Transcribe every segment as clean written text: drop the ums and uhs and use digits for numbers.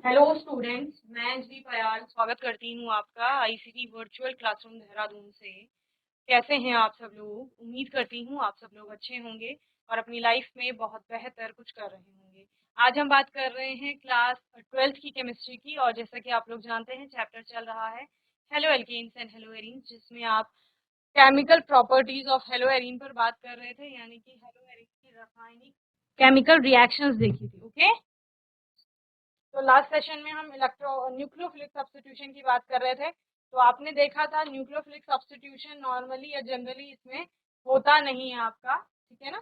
Hello students, मैं अंजलि पयाल स्वागत करती हूँ आपका आईसीटी वर्चुअल क्लासरूम देहरादून से। कैसे हैं आप सब लोग? उम्मीद करती हूँ आप सब लोग अच्छे होंगे और अपनी लाइफ में बहुत बेहतर कुछ कर रहे होंगे। आज हम बात कर रहे हैं क्लास 12th की केमिस्ट्री की, और जैसा कि आप लोग जानते हैं चैप्टर चल रहा है haloalkanes and haloarenes, जिसमें आप chemical properties of haloarene पर बात कर रहे थे, यानी कि हेलो एरीन की रासायनिक केमिकल रिएक्शंस देखी थी। ओके, तो लास्ट सेशन में हम न्यूक्लियोफिलिक सब्स्टिट्यूशन की बात कर रहे थे। तो आपने देखा था न्यूक्लियोफिलिक सब्स्टिट्यूशन नॉर्मली या जनरली इसमें होता नहीं है आपका, ठीक है ना।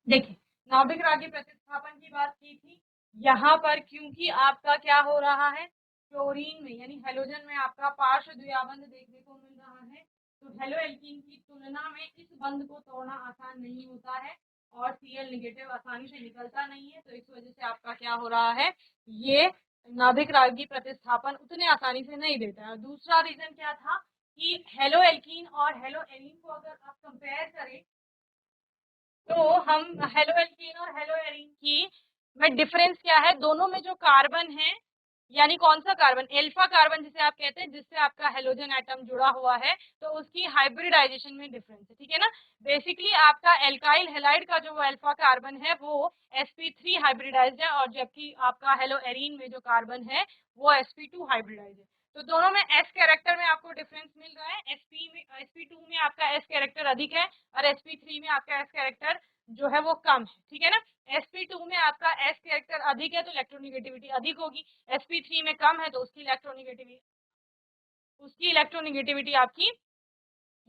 देखिए, नाभिक रागी प्रतिस्थापन की बात की थी। यहाँ पर क्योंकि आपका क्या हो रहा है, क्लोरीन में यानी हेलोजन में आपका पार्श्व द्विबंध देखने को मिल रहा है, तो हेलो एल्कीन की तुलना में इस बंध को तोड़ना आसान नहीं होता है और Cl नेगेटिव आसानी से निकलता नहीं है। तो इस वजह से आपका क्या हो रहा है, ये नाभिक रागी प्रतिस्थापन उतने आसानी से नहीं देता है। दूसरा रीजन क्या था कि हेलो एल्कीन और हेलो एरीन को अगर आप कंपेयर करें तो हम हेलो एल्कीन और हेलो एरीन की में डिफरेंस क्या है, दोनों में जो कार्बन है, यानी कौन सा कार्बन, एल्फा कार्बन जिसे आप कहते हैं, जिससे आपका हेलोजन एटम जुड़ा हुआ है, तो उसकी हाइब्रिडाइजेशन में डिफरेंस है, ठीक है ना। बेसिकली आपका एल्काइल हेलाइड का जो अल्फा कार्बन है वो sp3 हाइब्रिडाइज्ड है, और जबकि आपका हेलो एरीन में जो कार्बन है वो sp2 हाइब्रिडाइज्ड है। तो दोनों में एस कैरेक्टर में आपको डिफरेंस मिल रहा है। sp2 में आपका एस कैरेक्टर अधिक है और sp3 में आपका एस कैरेक्टर जो है वो कम है, ठीक है ना। sp2 में आपका एस कैरेक्टर अधिक है तो इलेक्ट्रोनेगेटिविटी अधिक होगी, sp3 में कम है तो उसकी इलेक्ट्रोनेगेटिविटी आपकी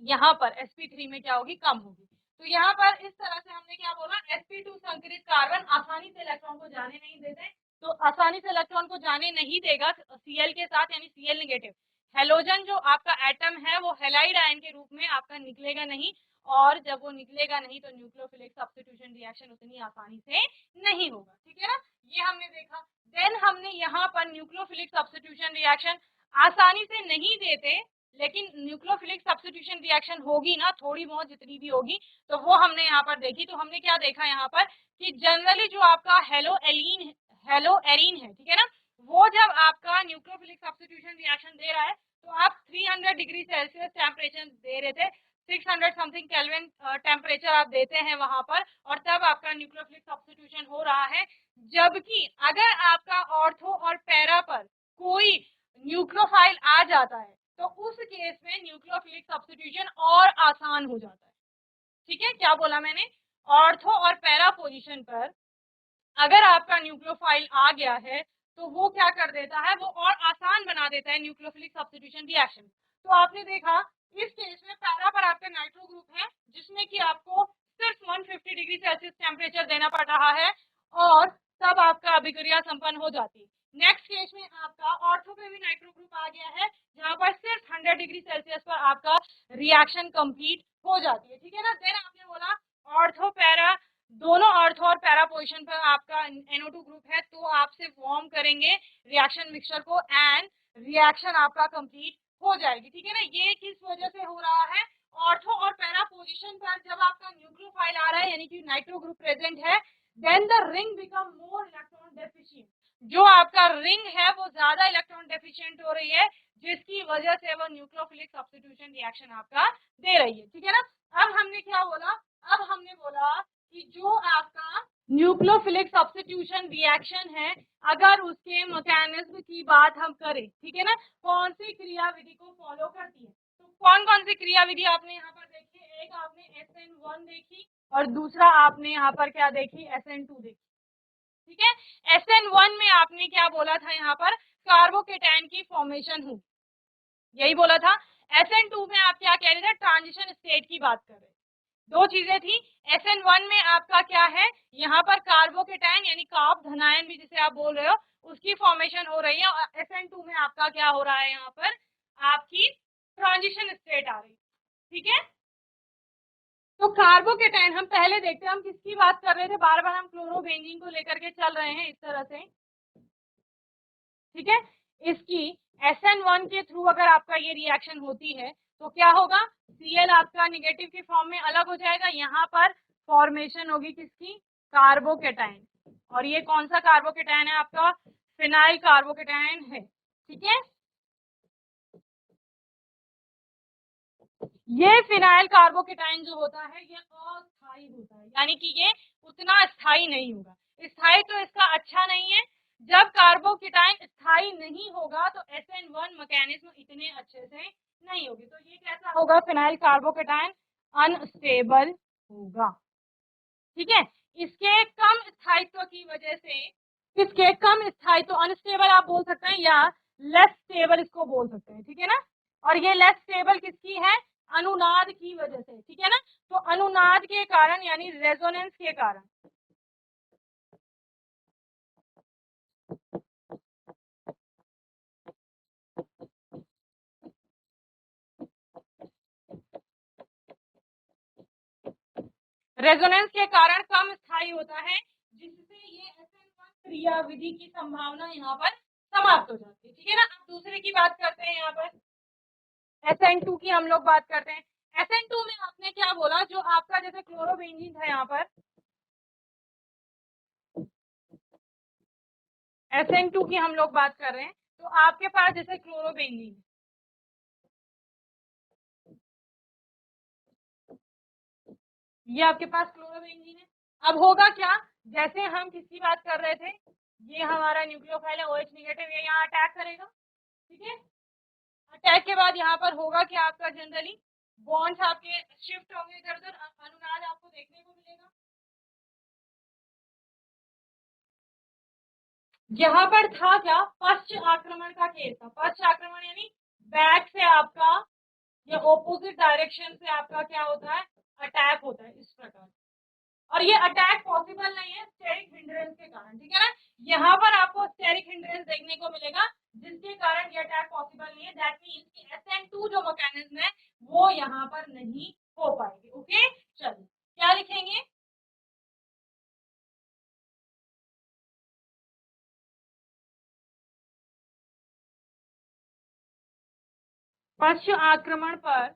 यहाँ पर sp3 में क्या होगी, कम होगी। तो यहाँ पर इस तरह से हमने क्या बोला, sp2 संकरित कार्बन आसानी से इलेक्ट्रॉन को जाने नहीं देते, तो आसानी से इलेक्ट्रॉन को जाने नहीं देगा Cl के साथ, यानी Cl नेगेटिव हेलोजन जो आपका एटम है वो हेलाइड आयन के रूप में आपका निकलेगा नहीं, और जब वो निकलेगा नहीं तो न्यूक्लियोफिलिक सब्स्टिट्यूशन रिएक्शन उतनी आसानी से नहीं होगा, ठीक है ना। ये हमने देखा। देन हमने यहाँ पर न्यूक्लियोफिलिक सब्स्टिट्यूशन रिएक्शन आसानी से नहीं देते, लेकिन न्यूक्लियोफिलिक सब्स्टिट्यूशन रिएक्शन होगी ना, थोड़ी बहुत जितनी भी होगी, तो वो हमने यहाँ पर देखी। तो हमने क्या देखा यहाँ पर कि जनरली जो आपका हेलो एरीन है, ठीक है ना, वो जब आपका न्यूक्लियोफिलिक सब्स्टिट्यूशन रिएक्शन दे रहा है तो आप 300 डिग्री सेल्सियस टेम्परेचर दे रहे थे, 600 समथिंग केल्विन टेम्परेचर आप देते हैं वहां पर, और तब आपका न्यूक्लियोफिलिक सब्स्टिट्यूशन हो रहा है। जबकि अगर आपका ऑर्थो और पैरा पर कोई न्यूक्लियोफाइल आ जाता है तो उस केस में न्यूक्लियोफिलिक सब्स्टिट्यूशन और आसान हो जाता है, ठीक है। क्या बोला मैंने, ऑर्थो और पैरा पोजीशन पर अगर आपका न्यूक्लियोफाइल आ गया है तो वो क्या कर देता है, वो और आसान बना देता है न्यूक्लियोफिलिक सब्स्टिट्यूशन रिएक्शन। तो आपने देखा इस केस में पैरा पर आपका नाइट्रो ग्रुप है जिसमें कि आपको सिर्फ 150 डिग्री सेल्सियस टेम्परेचर देना पड़ रहा है और तब आपका अभिक्रिया संपन्न हो जाती है। नेक्स्ट केस में आपका ऑर्थो पे भी नाइट्रो ग्रुप आ गया है जहां पर सिर्फ 100 डिग्री सेल्सियस पर आपका रिएक्शन कंप्लीट हो जाती है, ठीक है ना। देन आपने बोला ऑर्थो पैरा, दोनों ऑर्थो और पैरा पोजीशन पर आपका NO2 ग्रुप है, तो आपसे फॉर्म करेंगे रिएक्शन मिक्सचर को एंड रिएक्शन आपका कंप्लीट हो जाएगी, ठीक है ना। ये किस वजह से हो रहा है, ऑर्थो और पैरा पोजीशन पर जब आपका न्यूक्लियोफाइल आ रहा है यानी कि नाइट्रो ग्रुप प्रेजेंट है, then the ring become more electron deficient, जो आपका रिंग है वो ज्यादा इलेक्ट्रॉन डेफिशिएंट हो रही है, जिसकी वजह से वो न्यूक्लियोफिलिक सब्स्टिट्यूशन रिएक्शन आपका दे रही है, ठीक है ना। अब हमने क्या बोला, अब हमने बोला कि जो आपका न्यूक्लियोफिलिक सब्स्टिट्यूशन रिएक्शन है, अगर उसके मैकेनिज्म की बात हम करें, ठीक है ना, कौन सी क्रिया विधि को फॉलो करती है, तो कौन कौन सी क्रिया विधि आपने यहाँ पर देखी, एक आपने SN1 देखी और दूसरा आपने यहाँ पर क्या देखी, SN2 देखी, ठीक है। SN1 में आपने क्या बोला था, यहाँ पर कार्बोकेटाइन की फॉर्मेशन हुई, यही बोला था। SN2 में आप क्या कह रहे थे, ट्रांजिशन स्टेट की बात कर रहे थे। दो चीजें थी, SN1 में आपका क्या है, यहाँ पर कार्बोकेटाइन यानी कार्ब धनायन भी जिसे आप बोल रहे हो उसकी फॉर्मेशन हो रही है, और SN2 में आपका क्या हो रहा है, यहाँ पर आपकी ट्रांजिशन स्टेट आ रही है, ठीक है। तो कार्बोकेटाइन हम पहले देखते हैं, हम किसकी बात कर रहे थे, बार बार हम क्लोरोबेंजीन को लेकर के चल रहे हैं इस तरह से, ठीक है। इसकी SN1 के थ्रू अगर आपका ये रिएक्शन होती है तो क्या होगा, Cl आपका निगेटिव के फॉर्म में अलग हो जाएगा, यहाँ पर फॉर्मेशन होगी किसकी, कार्बोकेटाइन, और ये कौन सा कार्बोकेटाइन है आपका, फिनाइल कार्बोकेटायन है। ठीक है, ये फिनाइल कार्बोकेटायन जो होता है ये अस्थायी होता है, यानी कि ये उतना स्थायी नहीं होगा। स्थायी तो इसका अच्छा नहीं है। जब कार्बोकेटायन स्थायी नहीं होगा तो SN1 मैकेनिज्म इतने अच्छे से नहीं होगी। तो ये कैसा होगा, फिनाइल कार्बोकेटायन अनस्टेबल होगा। ठीक है, इसके कम स्थायित्व की वजह से, इसके कम स्थायित्व, अनस्टेबल आप बोल सकते हैं या लेस स्टेबल इसको बोल सकते हैं। ठीक है ना, और ये लेस स्टेबल किसकी है, अनुनाद की वजह से। ठीक है ना, तो अनुनाद के कारण यानी रेजोनेंस के कारण, रेजोनेंस के कारण कम स्थायी होता है, जिससे ये SN1 क्रियाविधि की संभावना यहाँ पर समाप्त हो जाती है। ठीक है ना, अब दूसरे की बात करते हैं। यहाँ पर SN2 की हम लोग बात करते हैं। SN2 में आपने क्या बोला, जो आपका जैसे क्लोरोबेंजीन था, यहाँ पर SN2 की हम लोग बात कर रहे हैं, तो आपके पास जैसे क्लोरोबेंजीन, ये आपके पास क्लोरोबेंजीन है। अब होगा क्या, जैसे हम किसकी बात कर रहे थे, ये हमारा न्यूक्लियोफाइल है OH नेगेटिव, ये यहाँ अटैक करेगा। ठीक है, अटैक के बाद यहाँ पर होगा क्या, आपका जनरली बॉन्ड्स आपके शिफ्ट होंगे इधर उधर, अनुनाद आपको देखने को मिलेगा। यहाँ पर था क्या, पश्च आक्रमण का केस था। पश्च आक्रमण यानी बैक से आपका या ऑपोजिट डायरेक्शन से आपका क्या होता है, अटैक होता है इस प्रकार। और ये अटैक पॉसिबल नहीं है स्टेरिक हिंड्रेंस के कारण। ठीक है ना, यहाँ पर आपको स्टेरिक हिंड्रेंस देखने को मिलेगा, जिसके कारण ये अटैक पॉसिबल नहीं है। दैट मीन्स कि SN2 जो मैकेनिज्म है वो यहाँ पर नहीं हो पाएगी। ओके, चलिए क्या लिखेंगे, पश्च आक्रमण पर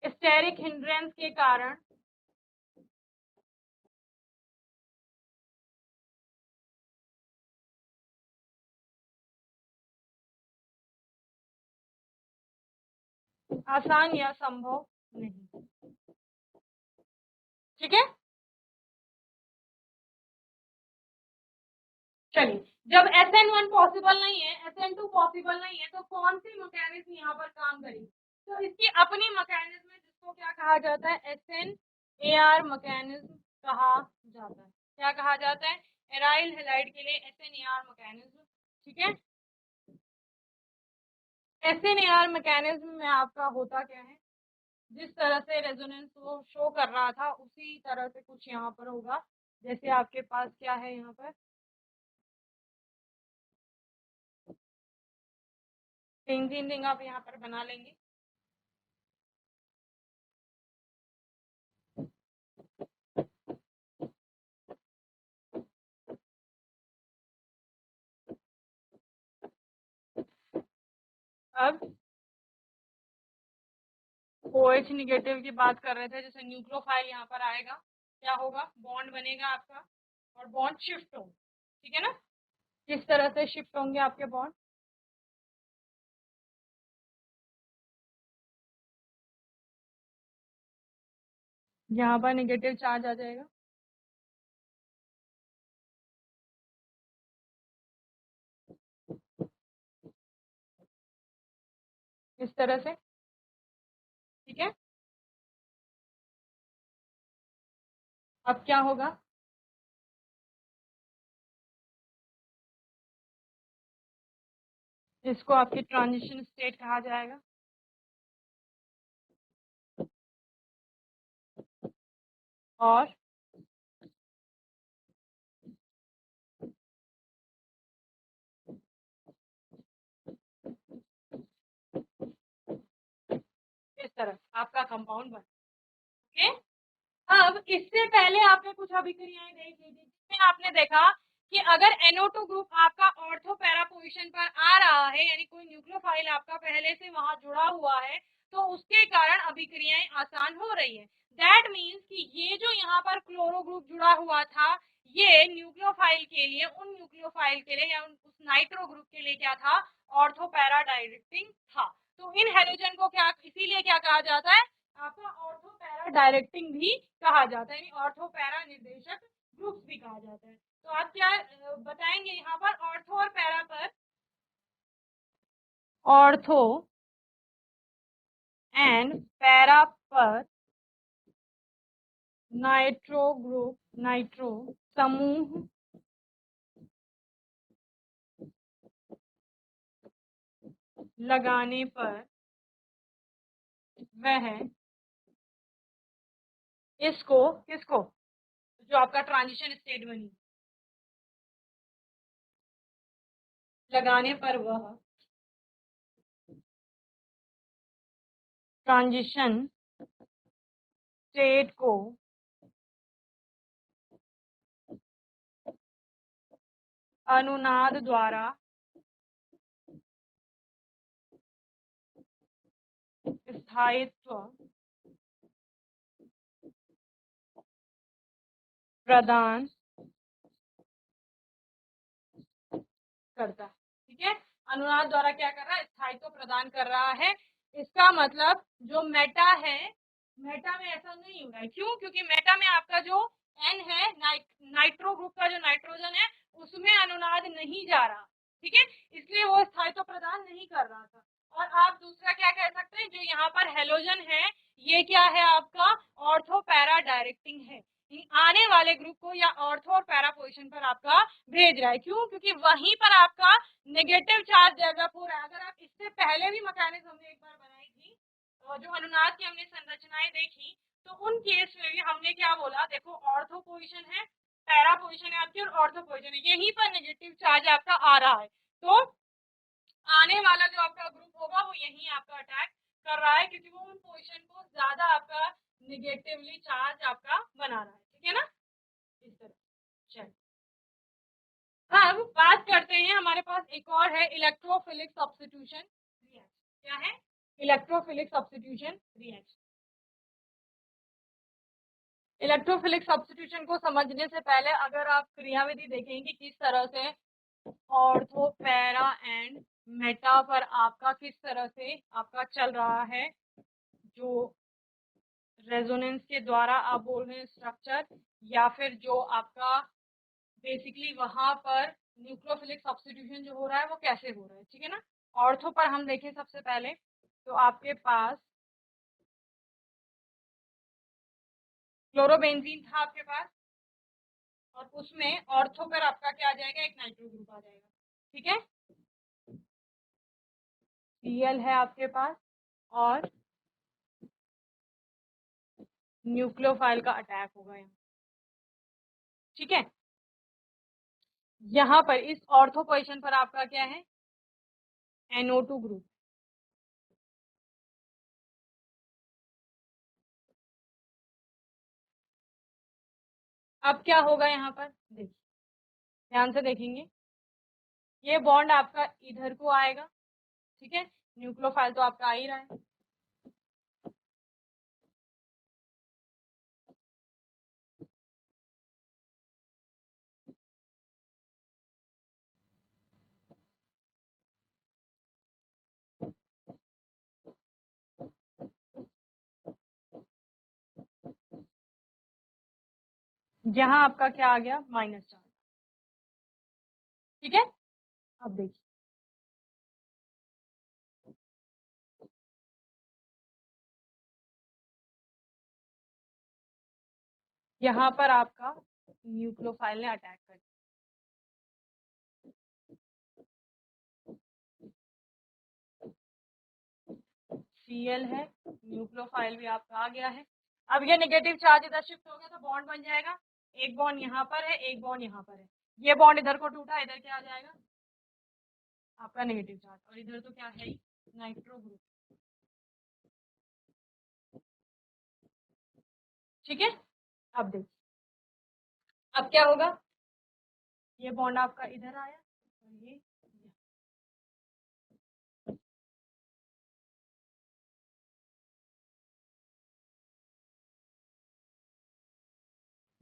स्टेरिक हिंड्रेंस के कारण आसान या संभव नहीं। ठीक है, चलिए, जब SN1 पॉसिबल नहीं है, SN2 पॉसिबल नहीं है, तो कौन सी मैकेनिज्म यहाँ पर काम करेगी, तो इसकी अपनी मैकेनिज्म है, जिसको क्या कहा जाता है, SNAR मैकेनिज्म कहा जाता है। क्या कहा जाता है, एराइल हैलाइड के लिए SNAR मैकेनिज्म। ठीक है, SNAR मैकेनिज्म में आपका होता क्या है, जिस तरह से रेजोनेंस वो शो कर रहा था उसी तरह से कुछ यहाँ पर होगा। जैसे आपके पास क्या है, यहाँ पर बेंजीन रिंग आप यहाँ पर बना लेंगे। अब OH निगेटिव की बात कर रहे थे, जैसे न्यूक्लियोफाइल यहाँ पर आएगा, क्या होगा, बॉन्ड बनेगा आपका और बॉन्ड शिफ्ट होगा। ठीक है ना, किस तरह से शिफ्ट होंगे आपके बॉन्ड, यहाँ पर निगेटिव चार्ज आ जाएगा, इस तरह से। ठीक है, अब क्या होगा, इसको आपकी ट्रांजिशन स्टेट कहा जाएगा। और इस तरह आपका कंपाउंड बन। ओके, अब इससे पहले आपने कुछ अभिक्रियाएं देख ली थी, जिसमें आपने देखा कि अगर NO2 ग्रुप आपका ऑर्थो पैरा पोजीशन पर आ रहा है, यानी कोई न्यूक्लियोफाइल आपका पहले से वहां जुड़ा हुआ है, तो उसके कारण अभिक्रियाएं आसान हो रही है। दैट मीन्स कि ये जो यहाँ पर क्लोरो ग्रुप जुड़ा हुआ था, ये न्यूक्लियोफाइल के लिए, उन न्यूक्लियोफाइल के लिए या उस नाइट्रो ग्रुप के लिए क्या था, ऑर्थो पैरा डायरेक्टिंग था। तो इन हेलोजन को क्या, इसीलिए क्या कहा जाता है, आपका ऑर्थो पैरा डायरेक्टिंग भी कहा जाता है, यानी ऑर्थो पैरा निर्देशक ग्रुप्स भी कहा जाता है। तो आप क्या बताएंगे यहाँ पर ऑर्थो और पैरा पर, ऑर्थो एंड पैरा पर नाइट्रो ग्रुप, नाइट्रो समूह लगाने पर वह इसको, किसको, जो आपका ट्रांजिशन स्टेट बनी, लगाने पर वह ट्रांजिशन स्टेट को अनुनाद द्वारा स्थायित्व प्रदान करता है। ठीक है, अनुनाद द्वारा क्या कर रहा है, स्थायित्व प्रदान कर रहा है। इसका मतलब जो मेटा है, मेटा में ऐसा नहीं हो रहा है, क्यों, क्योंकि मेटा में आपका जो N है, नाइट्रो ग्रुप का जो नाइट्रोजन है, उसमें अनुनाद नहीं जा रहा। ठीक है, इसलिए वो स्थायित्व प्रदान नहीं कर रहा था। और आप दूसरा क्या कह सकते हैं, जो यहाँ पर हेलोजन है, ये क्या है, आपका ऑर्थो पैरा डायरेक्टिंग है, आने वाले ग्रुप को या ऑर्थो और पैरा पोजिशन पर आपका भेज रहा है। क्यों, क्योंकि वहीं पर आपका नेगेटिव चार्ज डेवलप हो रहा है। अगर आप इससे पहले भी मैकेनिज्म हमने एक बार बनाई थी, जो अनुनाद की हमने संरचनाएं देखी, तो उन केस में भी हमने क्या बोला, देखो ऑर्थो पोजीशन है, पैरा पोजीशन है आपकी, और ऑर्थो पोजीशन है, यहीं पर नेगेटिव चार्ज आपका आ रहा है। तो आने वाला जो आपका ग्रुप होगा वो यहीं आपका अटैक कर रहा है, क्योंकि वो उन पोजीशन को ज्यादा आपका निगेटिवली चार्ज आपका बना रहा है। ठीक है ना, इस तरह। चलिए अब बात करते हैं, हमारे पास एक और है इलेक्ट्रोफिलिक सब्स्टिट्यूशन रिएक्शन। क्या है, electrophilic substitution reaction. Electrophilic substitution को समझने से पहले अगर आप क्रियाविधि देखेंगे कि किस तरह से ऑर्थो पैरा एंड मेटा पर आपका किस तरह से आपका चल रहा है, जो रेजोनेंस के द्वारा आप बोल रहे हैं स्ट्रक्चर, या फिर जो आपका बेसिकली वहां पर न्यूक्लियोफिलिक सब्स्टिट्यूशन जो हो रहा है वो कैसे हो रहा है। ठीक है ना, ऑर्थो पर हम देखें सबसे पहले, तो आपके पास क्लोरोबेंजीन था आपके पास, और उसमें ऑर्थो पर आपका क्या आ जाएगा, एक नाइट्रो ग्रुप आ जाएगा। ठीक है, Cl है आपके पास, और न्यूक्लियोफाइल का अटैक होगा यहाँ। ठीक है, यहाँ पर इस ऑर्थो पोजीशन पर आपका क्या है, NO2 ग्रुप। अब क्या होगा यहाँ पर, देखिए ध्यान से देखेंगे, ये बॉन्ड आपका इधर को आएगा। ठीक है, न्यूक्लियोफाइल तो आपका आ ही रहा है। यहाँ आपका क्या आ गया, माइनस चार्ज। ठीक है, अब देखिए यहाँ पर आपका न्यूक्लियोफाइल ने अटैक कर दिया। Cl है, न्यूक्लियोफाइल भी आपका आ गया है। अब ये नेगेटिव चार्ज इधर शिफ्ट हो गया, तो बॉन्ड बन जाएगा, एक बॉन्ड यहाँ पर है, एक बॉन्ड यहाँ पर है। ये बॉन्ड इधर को टूटा, इधर क्या आ जाएगा, आपका नेगेटिव चार्ज, और इधर तो क्या है, नाइट्रो ग्रुप। ठीक है, अब देखिए अब क्या होगा, ये बॉन्ड आपका इधर आया और ये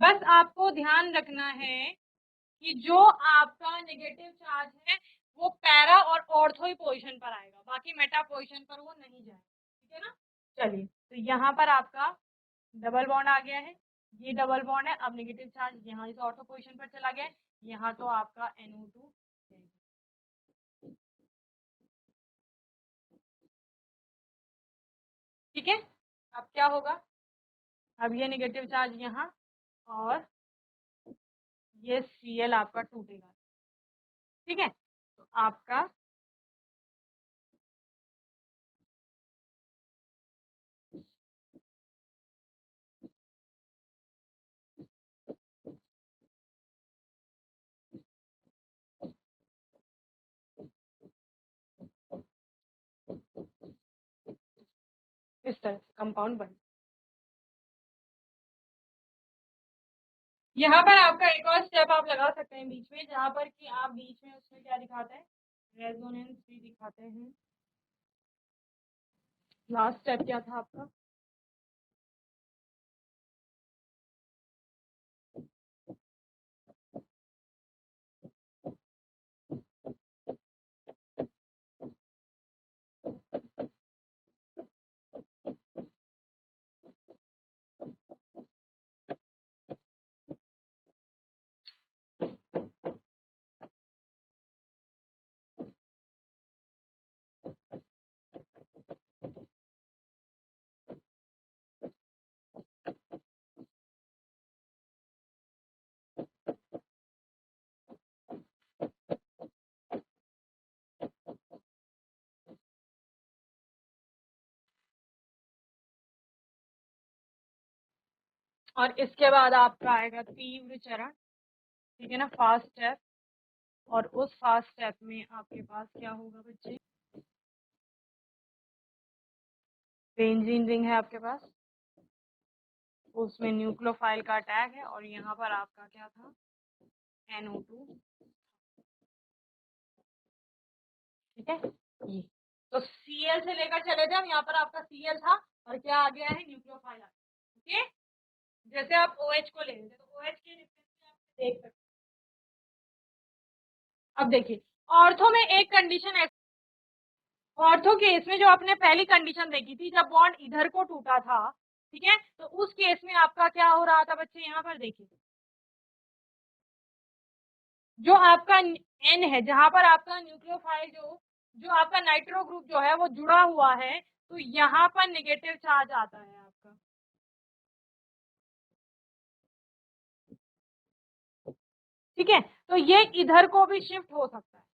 बस आपको ध्यान रखना है कि जो आपका नेगेटिव चार्ज है वो पैरा और ऑर्थो ही पोजीशन पर आएगा, बाकी मेटा पोजीशन पर वो नहीं जाएगा, ठीक है ना। चलिए, तो यहाँ पर आपका डबल बॉन्ड आ गया है, ये डबल बॉन्ड है। अब नेगेटिव चार्ज यहाँ इस ऑर्थो पोजीशन पर चला गया है, यहाँ तो आपका NO2 है। ठीक है, अब क्या होगा, अब ये नेगेटिव चार्ज यहाँ और ये Cl आपका टूटेगा, ठीक है। तो आपका इस तरह से कंपाउंड बन, यहाँ पर आपका एक और स्टेप आप लगा सकते हैं बीच में, जहाँ पर कि आप बीच में उसमें क्या दिखाते हैं, रेजोनेंस भी दिखाते हैं। लास्ट स्टेप क्या था आपका, और इसके बाद आपका आएगा तीव्र चरण, ठीक है ना, फास्ट स्टेप। और उस फास्ट स्टेप में आपके पास क्या होगा बच्चे, बेंजीन रिंग है आपके पास, उसमें न्यूक्लियोफाइल का अटैक है और यहाँ पर आपका क्या था, NO2, ठीक है। ये तो Cl से लेकर चले जाओ, यहाँ पर आपका Cl था और क्या आ गया है, न्यूक्लियोफाइल आ गया, ओके। जैसे आप OH को ले लेते तो OH के रिफ्लेक्स में आप देख सकते हैं। अब देखिए, ऑर्थो में एक कंडीशन है, ऑर्थो केस में जो आपने पहली कंडीशन देखी थी जब बॉन्ड इधर को टूटा था, ठीक है, तो उस केस में आपका क्या हो रहा था बच्चे, यहाँ पर देखिए, जो आपका N है, जहां पर आपका न्यूक्लियोफाइल जो आपका नाइट्रो ग्रुप जो है वो जुड़ा हुआ है, तो यहाँ पर नेगेटिव चार्ज आता है आपका, ठीक है। तो ये इधर को भी शिफ्ट हो सकता है,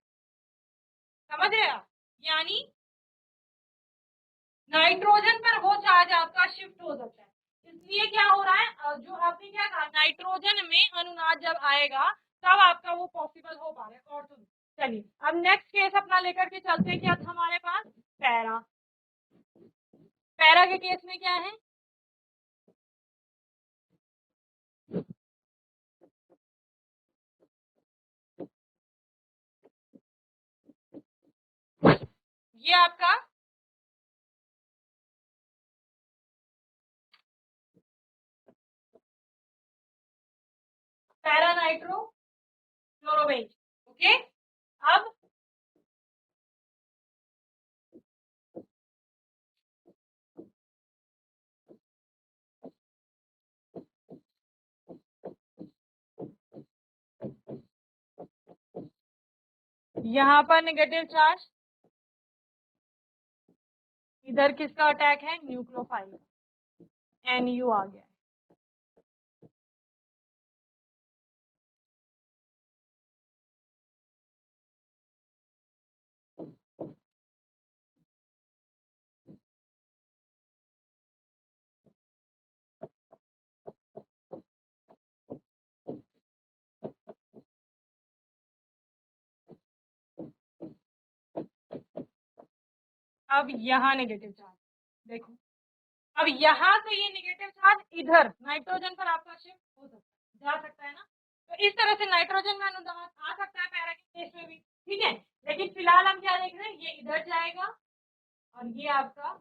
समझ रहे आप, यानी नाइट्रोजन पर वो चार्ज आपका शिफ्ट हो सकता है। इसलिए क्या हो रहा है, जो आपने क्या कहा, नाइट्रोजन में अनुनाद जब आएगा तब आपका वो पॉसिबल हो पा रहा है ऑर्थो में। चलिए, अब नेक्स्ट केस अपना लेकर के चलते हैं, क्या था हमारे पास, पैरा। पैरा के केस में क्या है, ये आपका पैरा नाइट्रो क्लोरोबेंज, ओके। अब यहाँ पर नेगेटिव चार्ज, इधर किसका अटैक है, न्यूक्लियोफाइल, NU आ गया। अब यहाँ नेगेटिव चार्ज देखो, अब यहाँ से ये नेगेटिव चार्ज इधर नाइट्रोजन पर आपका शिफ्ट हो सकता है, जा सकता है ना। तो इस तरह से नाइट्रोजन का अनुदान आ सकता है पैरा के केस में भी, ठीक है। लेकिन फिलहाल हम क्या देख रहे हैं, ये इधर जाएगा और ये आपका,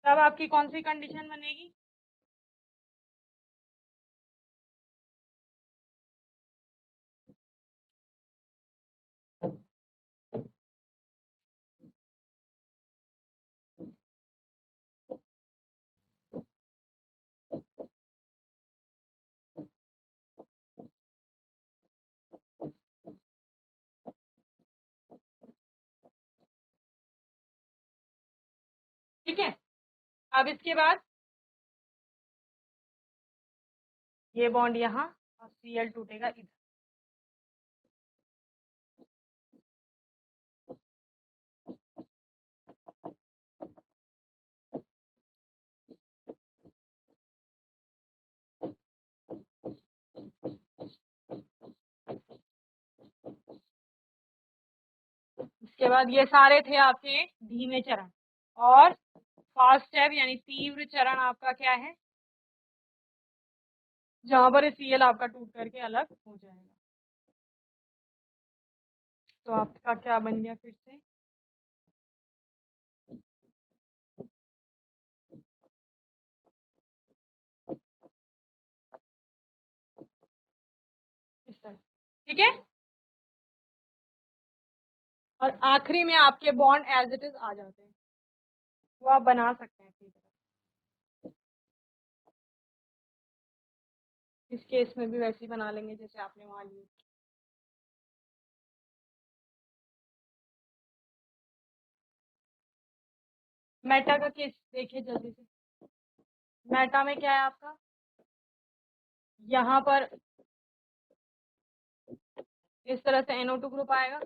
तब आपकी कौन सी कंडीशन बनेगी, ठीक है। अब इसके बाद ये बॉन्ड यहाँ और Cl टूटेगा इधर, इसके बाद ये सारे थे आपके धीमे चरण, और फास्ट स्टेप यानी तीव्र चरण आपका क्या है, जहां पर Cl आपका टूट करके अलग हो जाएगा। तो आपका क्या बन गया फिर से, इस तरह, ठीक है। और आखिरी में आपके बॉन्ड एज इट इज आ जाते हैं, वो आप बना सकते हैं ठीक है। इस केस में भी वैसे ही बना लेंगे जैसे आपने वहां यूज किया। मेटा का केस देखिए जल्दी से। मेटा में क्या है आपका, यहाँ पर इस तरह से NO2 ग्रुप आएगा,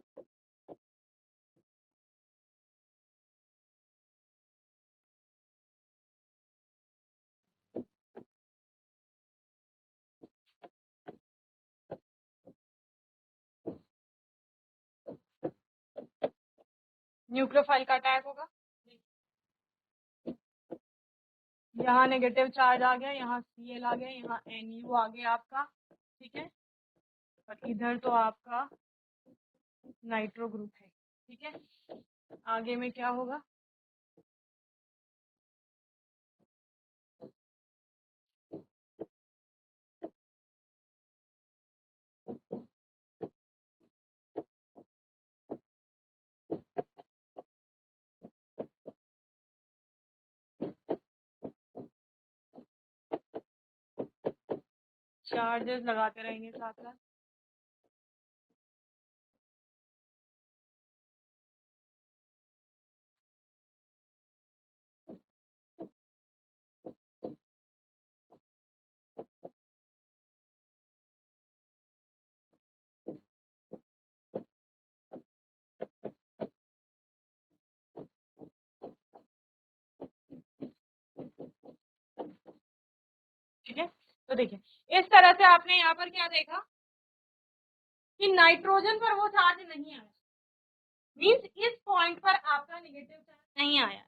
न्यूक्लियोफाइल का अटैक होगा, यहाँ नेगेटिव चार्ज आ गया, यहाँ Cl आ गया, यहाँ Nu आ गया आपका, ठीक है। और इधर तो आपका नाइट्रो ग्रुप है, ठीक है। आगे में क्या होगा, चार्जेस लगाते रहेंगे साथ साथ, ठीक है। तो देखिए इस तरह से आपने यहाँ पर क्या देखा कि नाइट्रोजन पर वो चार्ज नहीं आया, मीन्स इस पॉइंट पर आपका नेगेटिव चार्ज नहीं आया।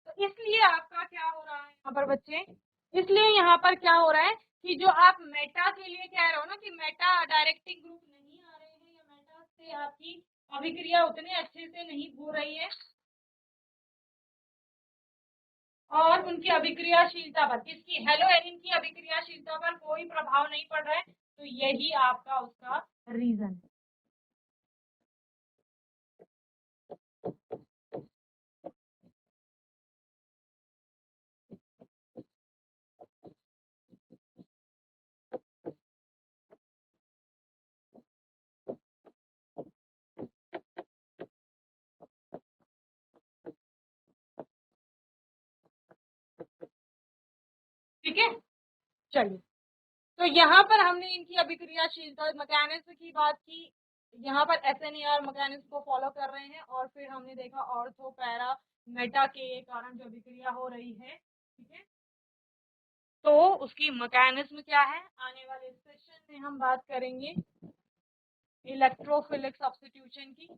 तो इसलिए आपका क्या हो रहा है यहाँ पर बच्चे, इसलिए यहाँ पर क्या हो रहा है कि जो आप मेटा के लिए कह रहे हो ना कि मेटा डायरेक्टिंग ग्रुप नहीं आ रहे हैं, या मेटा से आपकी अभिक्रिया उतने अच्छे से नहीं हो रही है, और उनकी अभिक्रियाशीलता पर, किसकी, हेलोएरिन की अभिक्रियाशीलता पर कोई प्रभाव नहीं पड़ रहा है, तो यही आपका उसका रीजन है। ठीक है, चलिए। तो यहाँ पर हमने इनकी अभिक्रियाशीलता मैकेनिज्म की बात की, यहाँ पर SNAR मैकेनिज्म को फॉलो कर रहे हैं, और फिर हमने देखा ऑर्थो पैरा मेटा के कारण जो अभिक्रिया हो रही है, ठीक है। तो उसकी मैकेनिज्म क्या है, आने वाले सेशन में हम बात करेंगे इलेक्ट्रोफिलिक सब्स्टिट्यूशन की।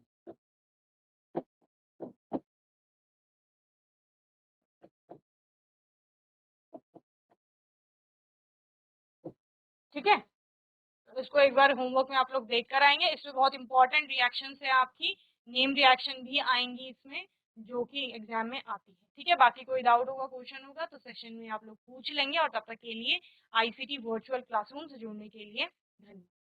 ठीक है, तो इसको एक बार होमवर्क में आप लोग देख कर आएंगे। इसमें बहुत इंपॉर्टेंट रिएक्शन है आपकी, नेम रिएक्शन भी आएंगी इसमें, जो कि एग्जाम में आती है। ठीक है, बाकी कोई डाउट होगा, क्वेश्चन होगा तो सेशन में आप लोग पूछ लेंगे। और तब तक के लिए आईसीटी वर्चुअल क्लासरूम से जुड़ने के लिए धन्यवाद।